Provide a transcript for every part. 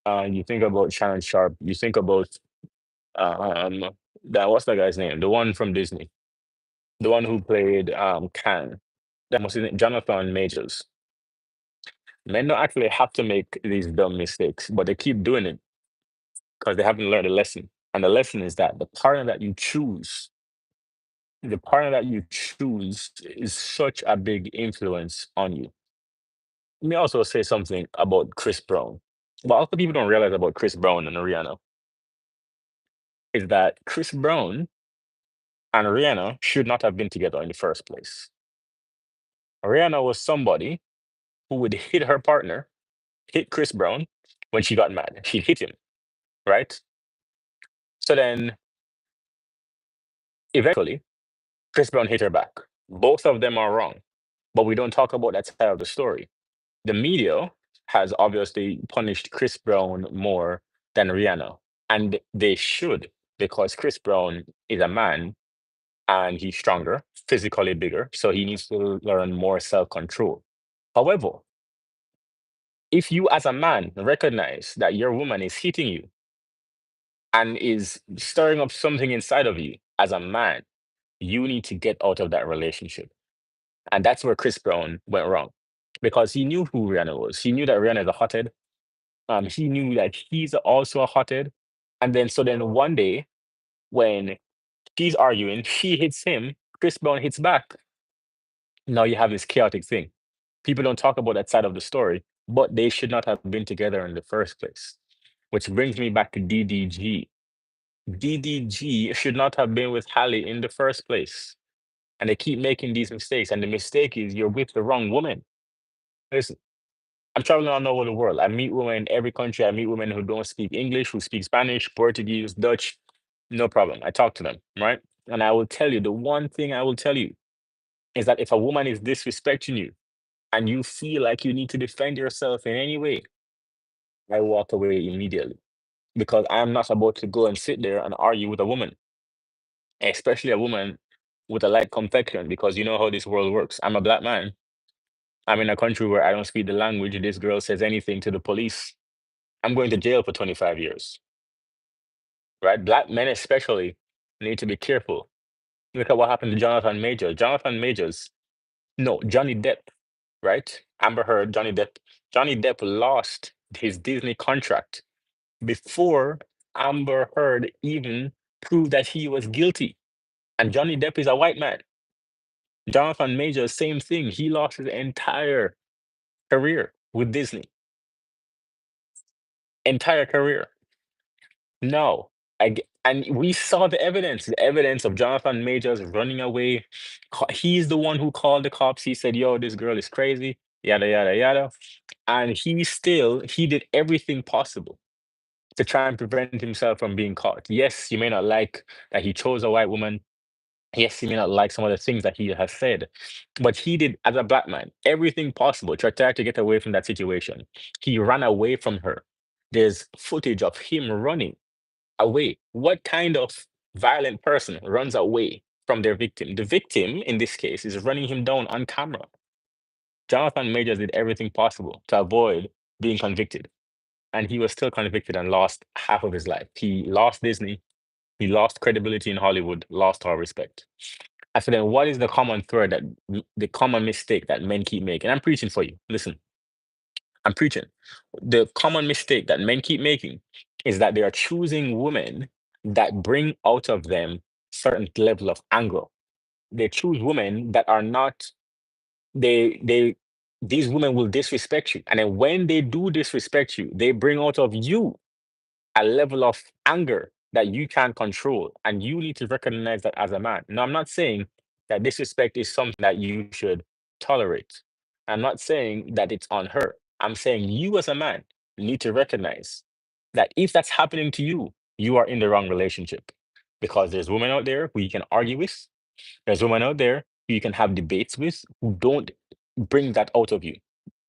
You think about Shannon Sharp. You think about um, that what's that guy's name? The one from Disney, the one who played Kang. That was his name, Jonathan Majors. Men don't actually have to make these dumb mistakes, but they keep doing it because they haven't learned a lesson. And the lesson is that the partner that you choose is such a big influence on you. Let me also say something about Chris Brown. What other people don't realize about Chris Brown and Rihanna is that Chris Brown and Rihanna should not have been together in the first place. Rihanna was somebody who would hit her partner, hit Chris Brown when she got mad. She'd hit him, right? So then eventually, Chris Brown hit her back. Both of them are wrong, but we don't talk about that side of the story. The media has obviously punished Chris Brown more than Rihanna, and they should because Chris Brown is a man and he's stronger, physically bigger, so he needs to learn more self-control. However, if you as a man recognize that your woman is hitting you and is stirring up something inside of you as a man, you need to get out of that relationship. And that's where Chris Brown went wrong because he knew who Rihanna was. He knew that Rihanna is a hothead. He knew that he's also a hothead. And then, so then one day when she's arguing, she hits him, Chris Brown hits back. Now you have this chaotic thing. People don't talk about that side of the story, but they should not have been together in the first place. Which brings me back to DDG. DDG should not have been with Halle in the first place. And they keep making these mistakes. And the mistake is you're with the wrong woman. Listen, I'm traveling all over the world. I meet women in every country. I meet women who don't speak English, who speak Spanish, Portuguese, Dutch. No problem. I talk to them, right? And I will tell you, the one thing I will tell you is that if a woman is disrespecting you and you feel like you need to defend yourself in any way, I walk away immediately because I'm not about to go and sit there and argue with a woman, especially a woman with a light complexion, because you know how this world works. I'm a black man. I'm in a country where I don't speak the language. This girl says anything to the police, I'm going to jail for 25 years, right? Black men, especially, need to be careful. Look at what happened to Jonathan Majors. Jonathan Majors, no, Johnny Depp, right? Amber Heard, Johnny Depp. Johnny Depp lost his Disney contract before Amber Heard even proved that he was guilty. And Johnny Depp is a white man. Jonathan Majors, same thing. He lost his entire career with Disney. Entire career. No. And we saw the evidence of Jonathan Majors running away. He's the one who called the cops. He said, yo, this girl is crazy, yada, yada, yada. And he did everything possible to try and prevent himself from being caught. Yes, you may not like that he chose a white woman. Yes, you may not like some of the things that he has said, but he did, as a black man, everything possible to try to get away from that situation. He ran away from her. There's footage of him running away. What kind of violent person runs away from their victim? The victim, in this case, is running him down on camera. Jonathan Majors did everything possible to avoid being convicted, and he was still convicted and lost half of his life. He lost Disney, he lost credibility in Hollywood, lost our respect. I said, then what is the common thread the common mistake that men keep making? I'm preaching for you. Listen, I'm preaching. The common mistake that men keep making is that they are choosing women that bring out of them certain level of anger. They choose women that are not they these women will disrespect you. And then when they do disrespect you, they bring out of you a level of anger that you can't control. And you need to recognize that as a man. Now, I'm not saying that disrespect is something that you should tolerate. I'm not saying that it's on her. I'm saying you as a man need to recognize that if that's happening to you, you are in the wrong relationship. Because there's women out there who you can argue with, there's women out there who you can have debates with who don't bring that out of you.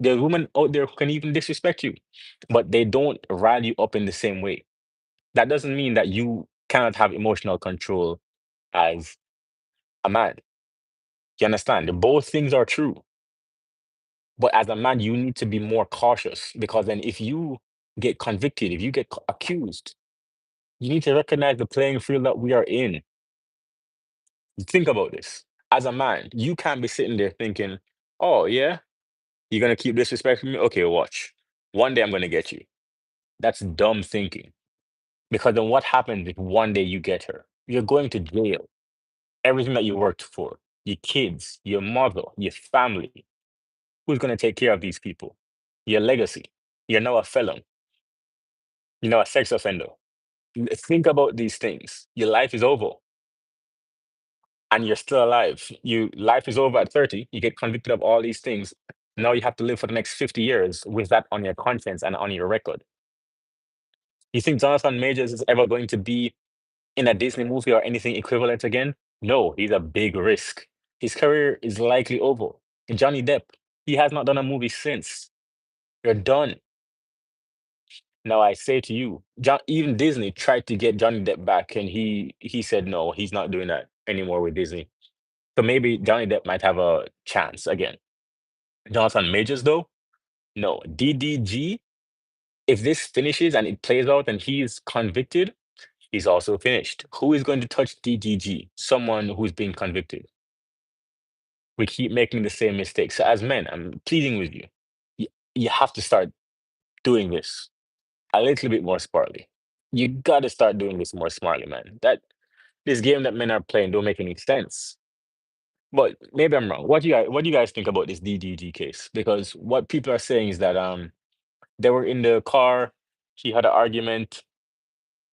There's women out there who can even disrespect you, but they don't rile you up in the same way. That doesn't mean that you cannot have emotional control as a man. You understand? Both things are true. But as a man, you need to be more cautious because then if you get convicted, if you get accused, you need to recognize the playing field that we are in. Think about this. As a man, you can't be sitting there thinking, oh, yeah, you're going to keep disrespecting me? Okay, watch. One day I'm going to get you. That's dumb thinking. Because then what happens if one day you get her? You're going to jail. Everything that you worked for, your kids, your mother, your family, who's going to take care of these people? Your legacy. You're now a felon. You're now a sex offender. Think about these things. Your life is over and you're still alive. Life is over at 30. You get convicted of all these things. Now you have to live for the next 50 years with that on your conscience and on your record. You think Jonathan Majors is ever going to be in a Disney movie or anything equivalent again? No, he's a big risk. His career is likely over. Johnny Depp, he has not done a movie since. You're done. Now I say to you, even Disney tried to get Johnny Depp back, and he said no, he's not doing that anymore with Disney. So maybe Johnny Depp might have a chance again. Jonathan Majors, though, no. DDG, if this finishes and it plays out and he's convicted, he's also finished. Who is going to touch DDG? Someone who's being convicted. We keep making the same mistakes. So as men, I'm pleading with you. You, you have to start doing this a little bit more smartly. You got to start doing this more smartly, man. That this game that men are playing don't make any sense. But maybe I'm wrong. What do you guys think about this DDG case? Because what people are saying is that they were in the car, she had an argument,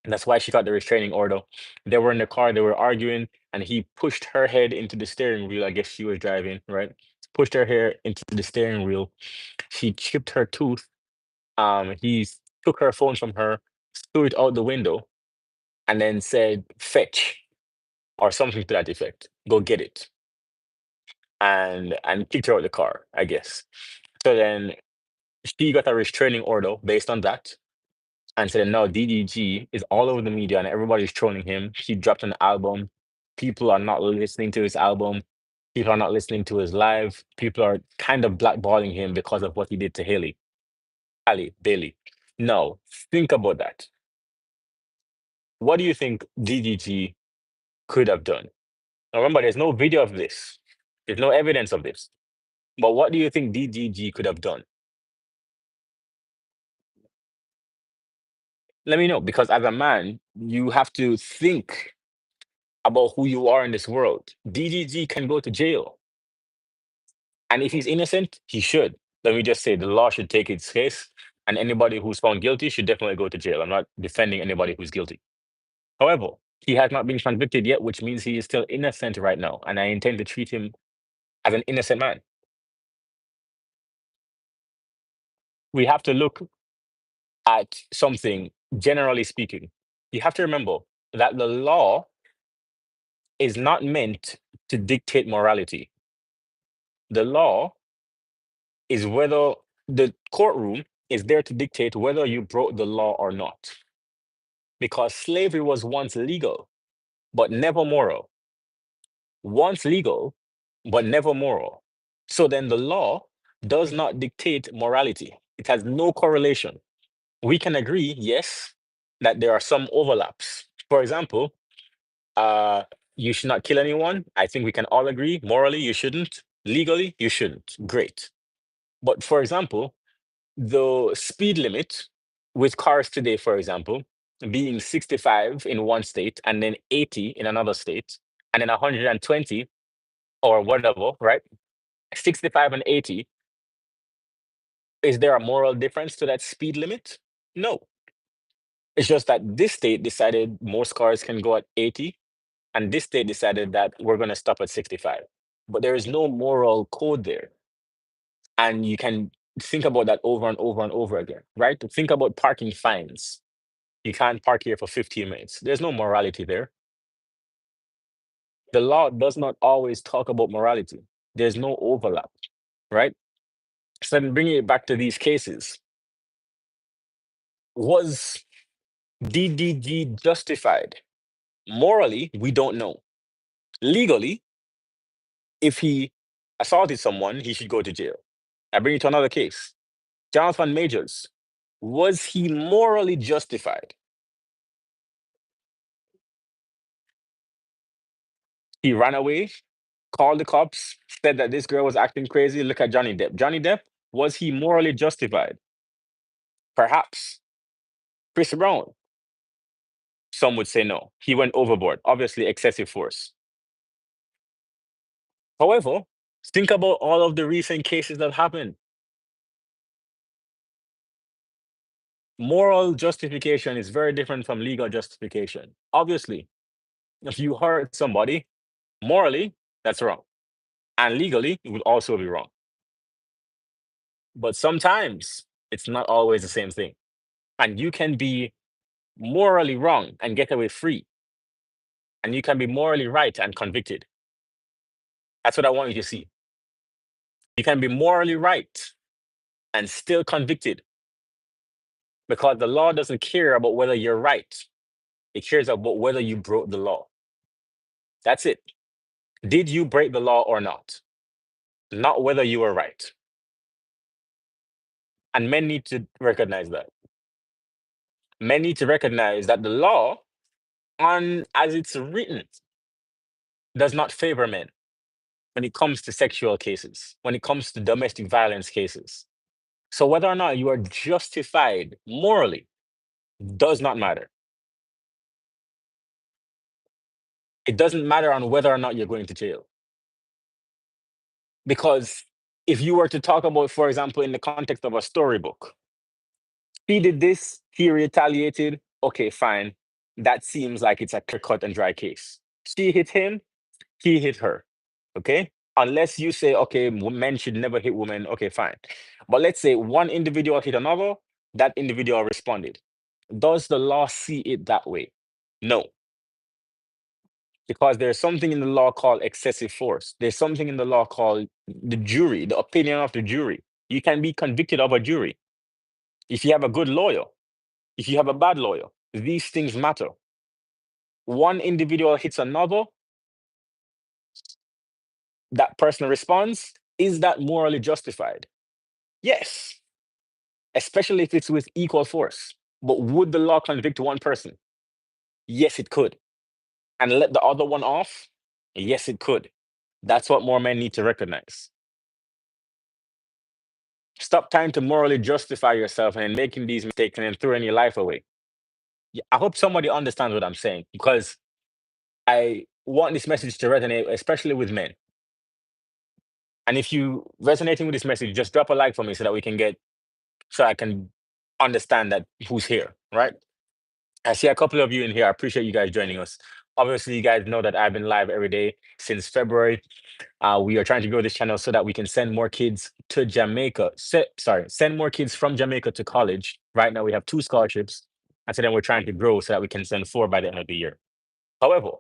and that's why she got the restraining order. They were in the car, they were arguing, and he pushed her head into the steering wheel. I guess she was driving, right? Pushed her hair into the steering wheel. She chipped her tooth. He took her phone from her, threw it out the window, and then said, "Fetch," or something to that effect. Go get it. And kicked her out the car, I guess. So then she got a restraining order based on that. And so then now DDG is all over the media and everybody's trolling him. He dropped an album. People are not listening to his album. People are not listening to his live. People are kind of blackballing him because of what he did to Halle Bailey. No, think about that. What do you think DDG could have done? Now remember, there's no video of this. There's no evidence of this. But what do you think DDG could have done? Let me know, because as a man, you have to think about who you are in this world. DDG can go to jail. And if he's innocent, he should. Let me just say the law should take its case, and anybody who's found guilty should definitely go to jail. I'm not defending anybody who's guilty. However, he has not been convicted yet, which means he is still innocent right now. And I intend to treat him as an innocent man. We have to look at something, generally speaking. You have to remember that the law is not meant to dictate morality. The law is whether the courtroom is there to dictate whether you broke the law or not. Because slavery was once legal, but never moral. Once legal, but never moral. So then the law does not dictate morality. It has no correlation. We can agree, yes, that there are some overlaps. For example, uh, you should not kill anyone. I think we can all agree. Morally, you shouldn't. Legally, you shouldn't. Great. But for example, the speed limit with cars today, for example, being 65 in one state and then 80 in another state, and then 120 or whatever, right? 65 and 80, is there a moral difference to that speed limit? No. It's just that this state decided most cars can go at 80, and this state decided that we're going to stop at 65. But there is no moral code there. And you can think about that over and over and over again, right? Think about parking fines. You can't park here for 15 minutes. There's no morality there. The law does not always talk about morality. There's no overlap, right? So then bringing it back to these cases, was DDG justified? Morally, we don't know. Legally, if he assaulted someone, he should go to jail. I bring you to another case. Jonathan Majors. Was he morally justified? He ran away, called the cops, said that this girl was acting crazy. Look at Johnny Depp. Johnny Depp, was he morally justified? Perhaps. Chris Brown, some would say no. He went overboard, obviously, excessive force. However, think about all of the recent cases that happened. Moral justification is very different from legal justification. Obviously, if you hurt somebody, morally, that's wrong. And legally, it would also be wrong. But sometimes it's not always the same thing. And you can be morally wrong and get away free. And you can be morally right and convicted. That's what I want you to see. You can be morally right and still convicted because the law doesn't care about whether you're right. It cares about whether you broke the law. That's it. Did you break the law or not? Not whether you were right. And men need to recognize that. Men need to recognize that the law, on as it's written, does not favor men when it comes to sexual cases, when it comes to domestic violence cases. So whether or not you are justified morally does not matter. It doesn't matter on whether or not you're going to jail. Because if you were to talk about, for example, in the context of a storybook, he did this, he retaliated, okay, fine. That seems like it's a clear cut and dry case. She hit him, he hit her. Okay? Unless you say, okay, men should never hit women, okay, fine. But let's say one individual hit another, that individual responded. Does the law see it that way? No, because there's something in the law called excessive force. There's something in the law called the jury, the opinion of the jury. You can be convicted of a jury if you have a good lawyer, if you have a bad lawyer. These things matter. One individual hits another, that person responds. Is that morally justified? Yes, especially if it's with equal force. But would the law convict one person? Yes, it could. And let the other one off? Yes, it could. That's what more men need to recognize. Stop trying to morally justify yourself and making these mistakes and then throwing your life away. Yeah, I hope somebody understands what I'm saying because I want this message to resonate, especially with men. And if you resonating with this message, just drop a like for me so that we can get, so I can understand that who's here, right? I see a couple of you in here. I appreciate you guys joining us. Obviously, you guys know that I've been live every day since February. We are trying to grow this channel so that we can send more kids to Jamaica. Send more kids from Jamaica to college. Right now, we have 2 scholarships. And so then we're trying to grow so that we can send 4 by the end of the year. However,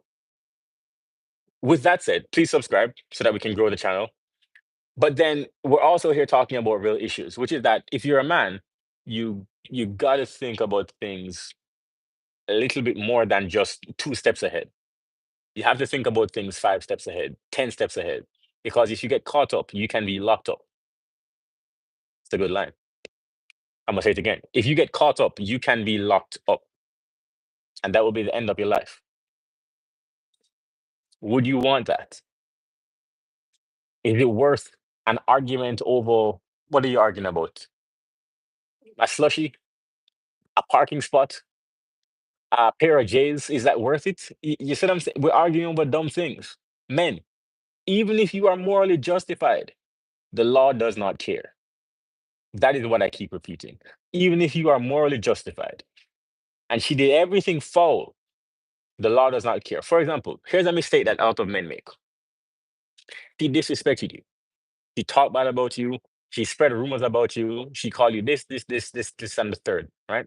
with that said, please subscribe so that we can grow the channel. But then we're also here talking about real issues, which is that if you're a man, you got to think about things a little bit more than just 2 steps ahead. You have to think about things 5 steps ahead, 10 steps ahead. Because if you get caught up, you can be locked up. It's a good line. I'm gonna say it again. If you get caught up, you can be locked up. And that will be the end of your life. Would you want that? Is it worth an argument over what are you arguing about? A slushy? A parking spot? A pair of J's? Is that worth it? You see what I'm saying? We're arguing over dumb things. Men, even if you are morally justified, the law does not care. That is what I keep repeating. Even if you are morally justified and she did everything foul, the law does not care. For example, here's a mistake that a lot of men make. She disrespected you. She talked bad about you. She spread rumors about you. She called you this, and the third, right?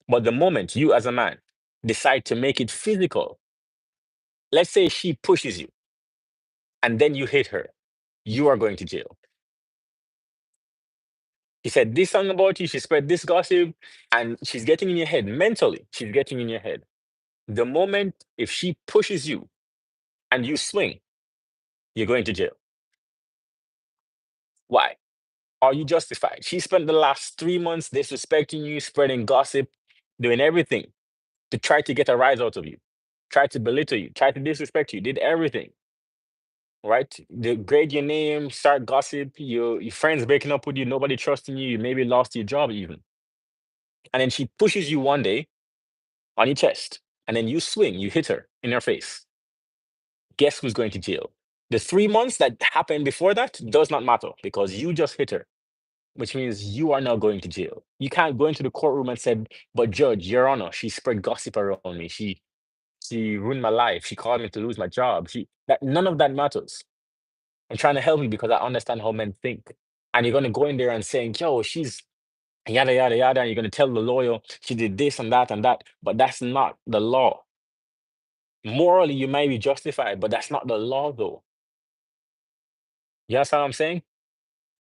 But the moment you, as a man, decide to make it physical, let's say she pushes you and then you hit her, you are going to jail. She said this something about you. She spread this gossip, and she's getting in your head mentally. She's getting in your head. The moment if she pushes you and you swing, you're going to jail. Why? Are you justified? She spent the last 3 months disrespecting you, spreading gossip, doing everything to try to get a rise out of you, tried to belittle you, tried to disrespect you, did everything, right? Degrade your name, start gossip, your friends breaking up with you, nobody trusting you, you maybe lost your job even. And then she pushes you one day on your chest, and then you swing, you hit her in her face. Guess who's going to jail? The 3 months that happened before that does not matter because you just hit her, which means you are now going to jail. You can't go into the courtroom and say, "But Judge, Your Honor, she spread gossip around me. She ruined my life. She caused me to lose my job. She that none of that matters. I'm trying to help you because I understand how men think." And you're gonna go in there and saying, "Yo, she's yada yada yada," and you're gonna tell the lawyer she did this and that, but that's not the law. Morally, you may be justified, but that's not the law, though. You understand what I'm saying?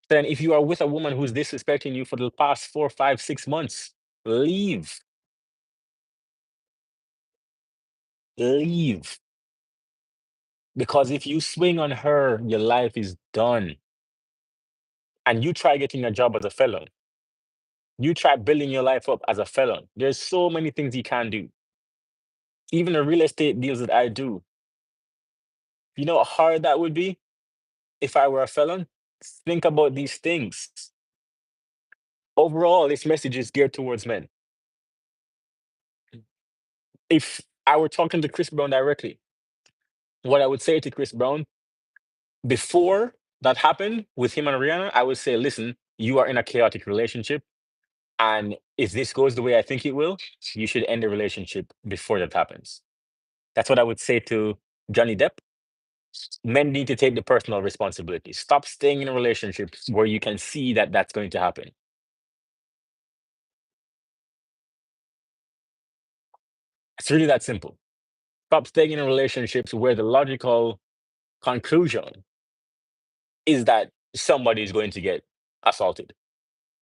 Then, if you are with a woman who's disrespecting you for the past 4, 5, 6 months, leave, leave. Because if you swing on her, your life is done. And you try getting a job as a felon. You try building your life up as a felon. There's so many things you can do. Even the real estate deals that I do. You know how hard that would be if I were a felon? Think about these things. Overall, this message is geared towards men. If I were talking to Chris Brown directly, what I would say to Chris Brown before that happened with him and Rihanna, I would say, listen, you are in a chaotic relationship. And if this goes the way I think it will, you should end the relationship before that happens. That's what I would say to Johnny Depp. Men need to take the personal responsibility. Stop staying in relationships where you can see that that's going to happen. It's really that simple. Stop staying in relationships where the logical conclusion is that somebody is going to get assaulted.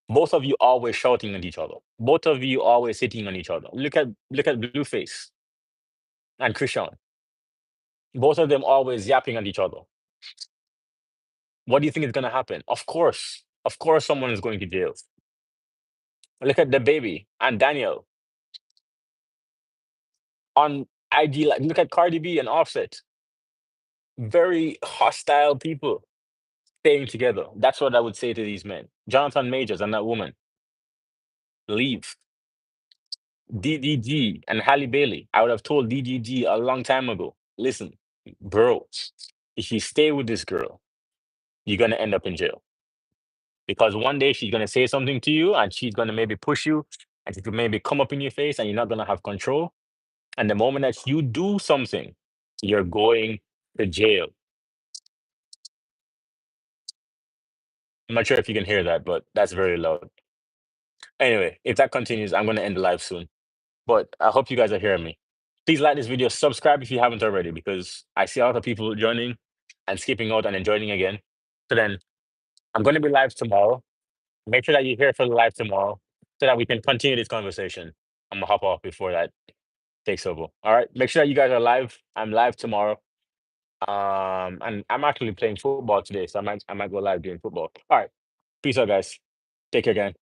Both of you always shouting at each other. Both of you always hitting on each other. Look at Blueface and Christian. Both of them always yapping at each other. What do you think is going to happen? Of course, someone is going to jail. Look at the baby and Daniel on IG. Like, look at Cardi B and Offset. Very hostile people staying together. That's what I would say to these men. Jonathan Majors and that woman, leave. DDG and Halle Bailey. I would have told DDG a long time ago. Listen, bro, if you stay with this girl, you're gonna end up in jail because one day she's gonna say something to you, and she's gonna maybe push you, and she could maybe come up in your face, and you're not gonna have control. And the moment that you do something, you're going to jail. I'm not sure if you can hear that, but that's very loud. Anyway, if that continues, I'm gonna end the live soon. But I hope you guys are hearing me. Please like this video, subscribe if you haven't already, because I see a lot of people joining and skipping out and then joining again. So then I'm going to be live tomorrow. Make sure that you're here for the live tomorrow so that we can continue this conversation. I'm gonna hop off before that takes over. All right. Make sure that you guys are live. I'm live tomorrow. And I'm actually playing football today, so I might go live doing football. All right. Peace out, guys. Take care, again.